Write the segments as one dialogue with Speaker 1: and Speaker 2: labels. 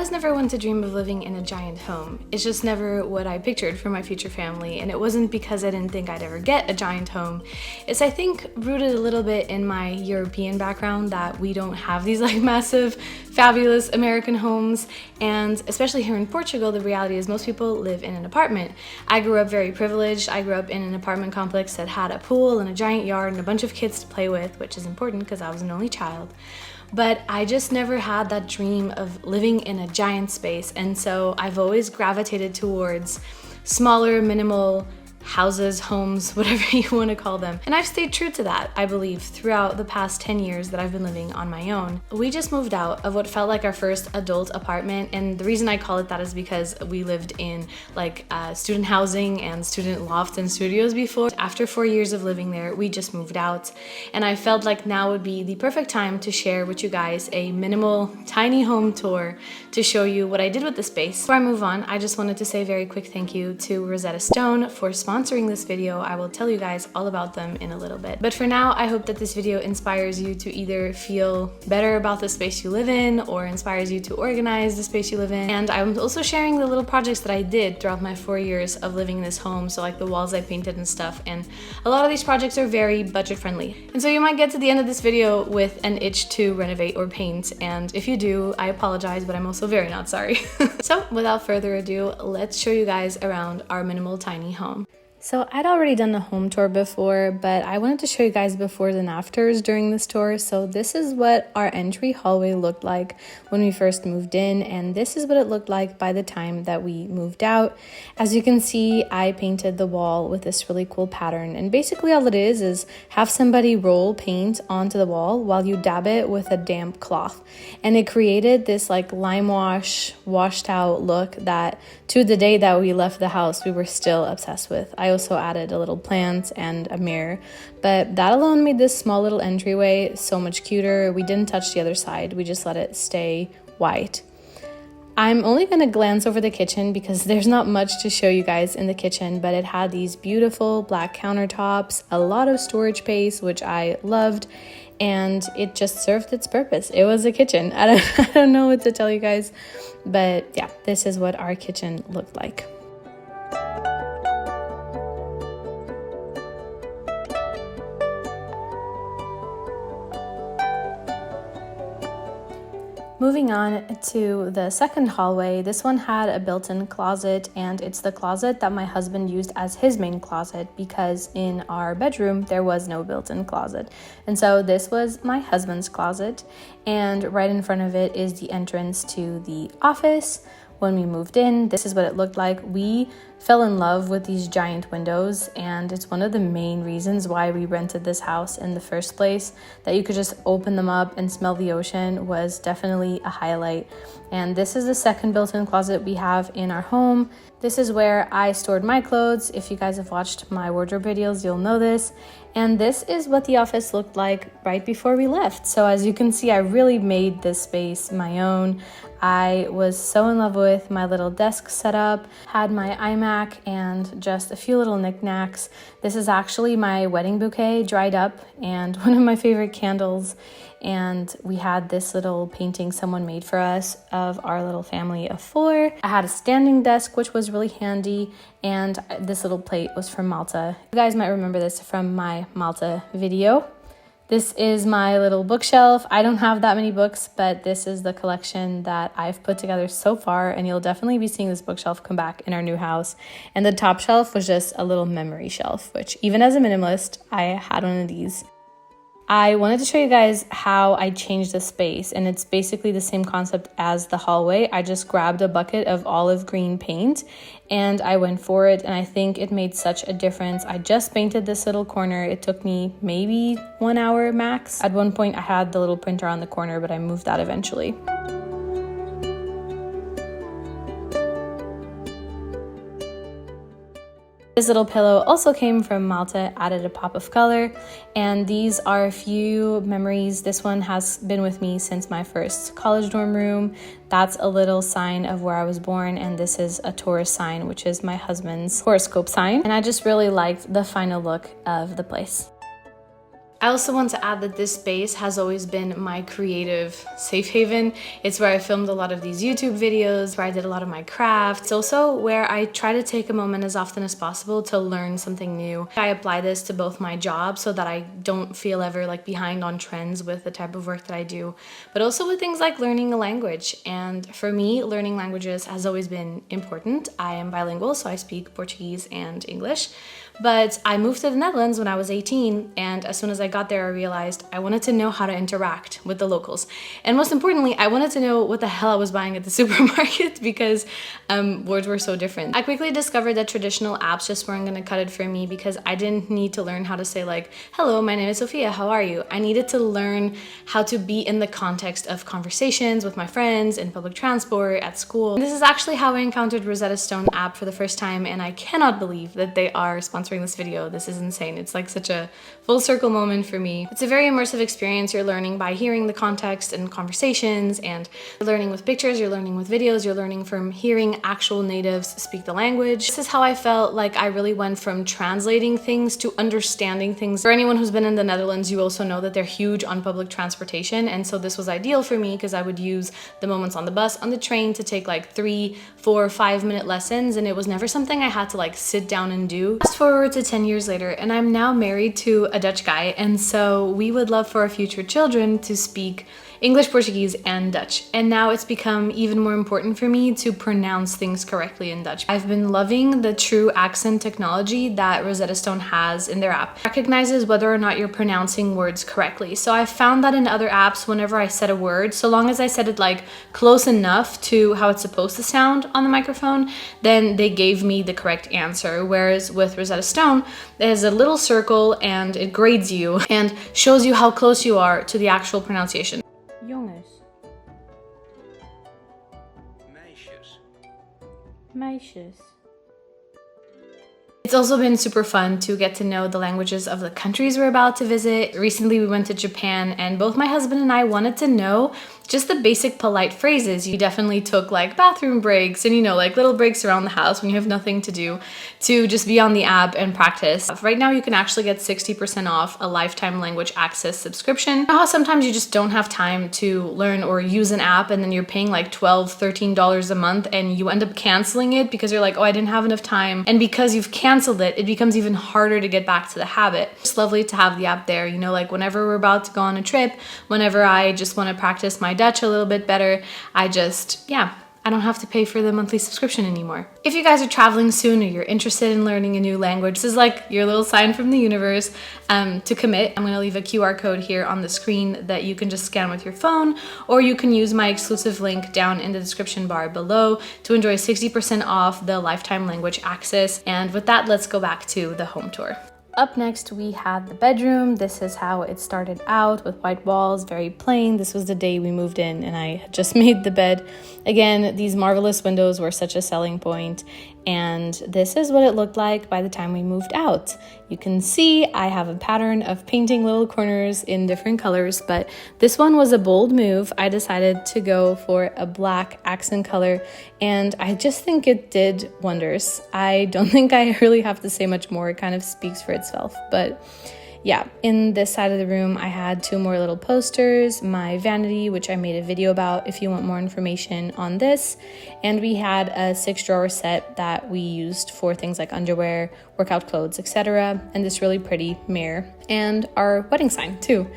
Speaker 1: was never one to dream of living in a giant home. It's just never what I pictured for my future family, and it wasn't because I didn't think I'd ever get a giant home. It's, I think, rooted a little bit in my European background that we don't have these like massive, fabulous American homes, and especially here in Portugal, the reality is most people live in an apartment. I grew up very privileged. I grew up in an apartment complex that had a pool and a giant yard and a bunch of kids to play with, which is important because I was an only child. But I just never had that dream of living in a giant space, and so I've always gravitated towards smaller, minimal houses, homes, whatever you want to call them. And I've stayed true to that, I believe, throughout the past 10 years that I've been living on my own. We just moved out of what felt like our first adult apartment, and the reason I call it that is because we lived in like student housing and student lofts and studios before. After 4 years of living there, we just moved out, and I felt like now would be the perfect time to share with you guys a minimal, tiny home tour to show you what I did with the space. Before I move on, I just wanted to say a very quick thank you to Rosetta Stone for sponsoring this video. I will tell you guys all about them in a little bit. But for now, I hope that this video inspires you to either feel better about the space you live in or inspires you to organize the space you live in. And I'm also sharing the little projects that I did throughout my 4 years of living in this home. So like the walls I painted and stuff. And a lot of these projects are very budget friendly. And so you might get to the end of this video with an itch to renovate or paint. And if you do, I apologize, but I'm also very not sorry. So without further ado, let's show you guys around our minimal tiny home. So I'd already done a home tour before, but I wanted to show you guys befores and afters during this tour. So this is what our entry hallway looked like when we first moved in, and this is what it looked like by the time that we moved out. As you can see, I painted the wall with this really cool pattern, and basically all it is have somebody roll paint onto the wall while you dab it with a damp cloth. And it created this like lime wash, washed out look that to the day that we left the house, we were still obsessed with. I also added a little plant and a mirror, but that alone made this small little entryway so much cuter. We didn't touch the other side, we just let it stay white. I'm only going to glance over the kitchen because there's not much to show you guys in the kitchen, but it had these beautiful black countertops, a lot of storage space, which I loved, and it just served its purpose. It was a kitchen. I don't know what to tell you guys, but yeah, this is what our kitchen looked like. Moving on to the second hallway, this one had a built-in closet, and it's the closet that my husband used as his main closet because in our bedroom there was no built-in closet. And so this was my husband's closet, and right in front of it is the entrance to the office. When we moved in, this is what it looked like. We fell in love with these giant windows, and it's one of the main reasons why we rented this house in the first place. That you could just open them up and smell the ocean was definitely a highlight. And this is the second built-in closet we have in our home. This is where I stored my clothes. If you guys have watched my wardrobe videos, you'll know this. And this is what the office looked like right before we left. So as you can see, I really made this space my own. I was so in love with my little desk setup, had my iMac and just a few little knickknacks. This is actually my wedding bouquet dried up and one of my favorite candles. And we had this little painting someone made for us of our little family of 4. I had a standing desk, which was really handy, and this little plate was from Malta. You guys might remember this from my Malta video. This is my little bookshelf. I don't have that many books, but this is the collection that I've put together so far, and you'll definitely be seeing this bookshelf come back in our new house. And the top shelf was just a little memory shelf, which even as a minimalist, I had one of these. I wanted to show you guys how I changed the space, and it's basically the same concept as the hallway. I just grabbed a bucket of olive green paint and I went for it, and I think it made such a difference. I just painted this little corner. It took me maybe 1 hour max. At one point I had the little printer on the corner, but I moved that eventually. This little pillow also came from Malta, added a pop of color, and these are a few memories. This one has been with me since my first college dorm room. That's a little sign of where I was born, and this is a Taurus sign, which is my husband's horoscope sign, and I just really liked the final look of the place. I also want to add that this space has always been my creative safe haven. It's where I filmed a lot of these YouTube videos, where I did a lot of my crafts. It's also where I try to take a moment as often as possible to learn something new. I apply this to both my job so that I don't feel ever like behind on trends with the type of work that I do, but also with things like learning a language. And for me, learning languages has always been important. I am bilingual, so I speak Portuguese and English. But I moved to the Netherlands when I was 18, and as soon as I got there, I realized I wanted to know how to interact with the locals. And most importantly, I wanted to know what the hell I was buying at the supermarket because words were so different. I quickly discovered that traditional apps just weren't gonna cut it for me because I didn't need to learn how to say like, hello, my name is Sofia, how are you? I needed to learn how to be in the context of conversations with my friends, in public transport, at school. And this is actually how I encountered Rosetta Stone app for the first time, and I cannot believe that they are sponsoring this video. This is insane. It's like such a full circle moment for me. It's a very immersive experience. You're learning by hearing the context and conversations, and you're learning with pictures, you're learning with videos, you're learning from hearing actual natives speak the language. This is how I felt like I really went from translating things to understanding things. For anyone who's been in the Netherlands, you also know that they're huge on public transportation, and so this was ideal for me because I would use the moments on the bus, on the train to take like 3, 4, 5-minute lessons, and it was never something I had to like sit down and do. Fast forward to 10 years later, and I'm now married to a Dutch guy, and so we would love for our future children to speak English, Portuguese, and Dutch. And now it's become even more important for me to pronounce things correctly in Dutch. I've been loving the true accent technology that Rosetta Stone has in their app. It recognizes whether or not you're pronouncing words correctly. So I've found that in other apps, whenever I said a word, so long as I said it like close enough to how it's supposed to sound on the microphone, then they gave me the correct answer. Whereas with Rosetta Stone, there's a little circle and it grades you and shows you how close you are to the actual pronunciation. Jongens.
Speaker 2: Meisjes.
Speaker 1: Meisjes. It's also been super fun to get to know the languages of the countries we're about to visit. Recently we went to Japan, and both my husband and I wanted to know just the basic polite phrases. You definitely took like bathroom breaks and, you know, like little breaks around the house when you have nothing to do, to just be on the app and practice. Right now you can actually get 60% off a lifetime language access subscription. You know how sometimes you just don't have time to learn or use an app, and then you're paying like $12, $13 a month, and you end up canceling it because you're like, oh, I didn't have enough time. And because you've canceled it, it becomes even harder to get back to the habit. It's lovely to have the app there, you know, like whenever we're about to go on a trip, whenever I just want to practice my Dutch a little bit better, I don't have to pay for the monthly subscription anymore. If you guys are traveling soon or you're interested in learning a new language, this is like your little sign from the universe to commit. I'm gonna leave a QR code here on the screen that you can just scan with your phone, or you can use my exclusive link down in the description bar below to enjoy 60% off the lifetime language access. And with that, let's go back to the home tour. Up next, we had the bedroom. This is how it started out, with white walls, very plain. This was the day we moved in and I had just made the bed. Again, these marvelous windows were such a selling point, and this is what it looked like by the time we moved out. You can see I have a pattern of painting little corners in different colors, but this one was a bold move. I decided to go for a black accent color, and I just think it did wonders. I don't think I really have to say much more. It kind of speaks for itself, but yeah, in this side of the room, I had 2 more little posters, my vanity, which I made a video about if you want more information on this, and we had a 6-drawer set that we used for things like underwear, workout clothes, etc., and this really pretty mirror, and our wedding sign too.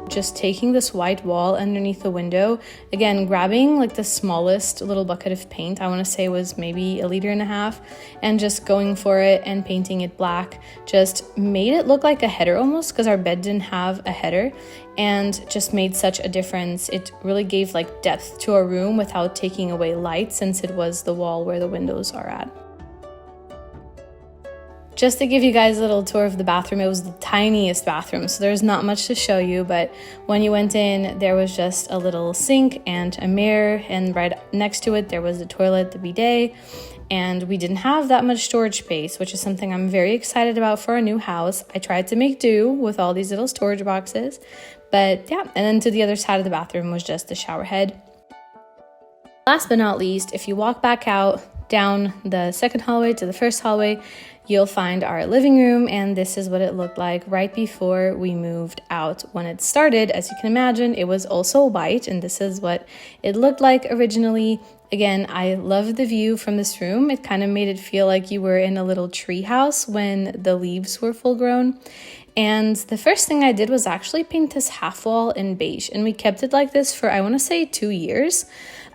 Speaker 1: Just taking this white wall underneath the window, again grabbing like the smallest little bucket of paint, I want to say was maybe 1.5 liters, and just going for it and painting it black just made it look like a header almost, because our bed didn't have a header, and just made such a difference. It really gave like depth to our room without taking away light, since it was the wall where the windows are at. Just to give you guys a little tour of the bathroom, it was the tiniest bathroom, so there's not much to show you, but when you went in, there was just a little sink and a mirror, and right next to it, there was the toilet, the bidet, and we didn't have that much storage space, which is something I'm very excited about for a new house. I tried to make do with all these little storage boxes, but yeah, and then to the other side of the bathroom was just the shower head. Last but not least, if you walk back out, down the second hallway to the first hallway, you'll find our living room, and this is what it looked like right before we moved out. When it started, as you can imagine, it was also white, and this is what it looked like originally. Again, I loved the view from this room. It kind of made it feel like you were in a little tree house when the leaves were full grown. And the first thing I did was actually paint this half wall in beige, and we kept it like this for, I want to say, 2 years.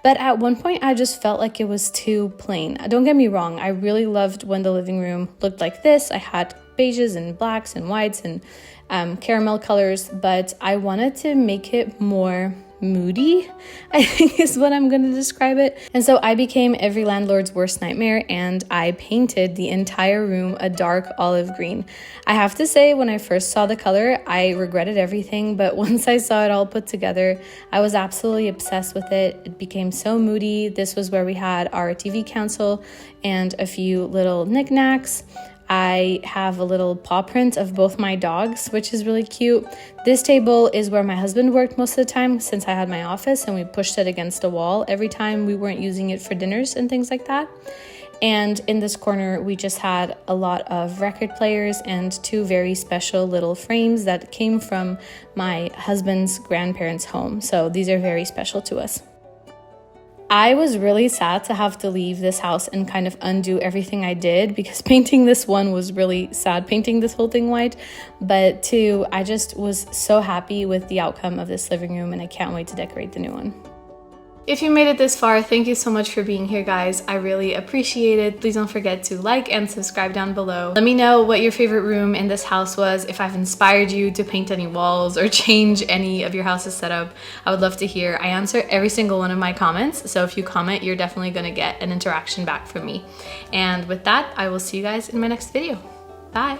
Speaker 1: But at one point, I just felt like it was too plain. Don't get me wrong, I really loved when the living room looked like this. I had beiges and blacks and whites and caramel colors, but I wanted to make it more moody, I think is what I'm going to describe it. And so I became every landlord's worst nightmare, and I painted the entire room a dark olive green. I have to say, when I first saw the color, I regretted everything, but once I saw it all put together, I was absolutely obsessed with it. It became so moody. This was where we had our TV console and a few little knickknacks. I have a little paw print of both my dogs, which is really cute. This table is where my husband worked most of the time since I had my office, and we pushed it against a wall every time we weren't using it for dinners and things like that. And in this corner, we just had a lot of record players and 2 very special little frames that came from my husband's grandparents' home. So these are very special to us. I was really sad to have to leave this house and kind of undo everything I did, because painting this one was really sad, painting this whole thing white. But 2, I just was so happy with the outcome of this living room, and I can't wait to decorate the new one. If you made it this far, thank you so much for being here, guys. I really appreciate it. Please don't forget to like and subscribe down below. Let me know what your favorite room in this house was, if I've inspired you to paint any walls or change any of your house's setup. I would love to hear. I answer every single one of my comments, so if you comment, you're definitely gonna get an interaction back from me. And with that, I will see you guys in my next video. Bye.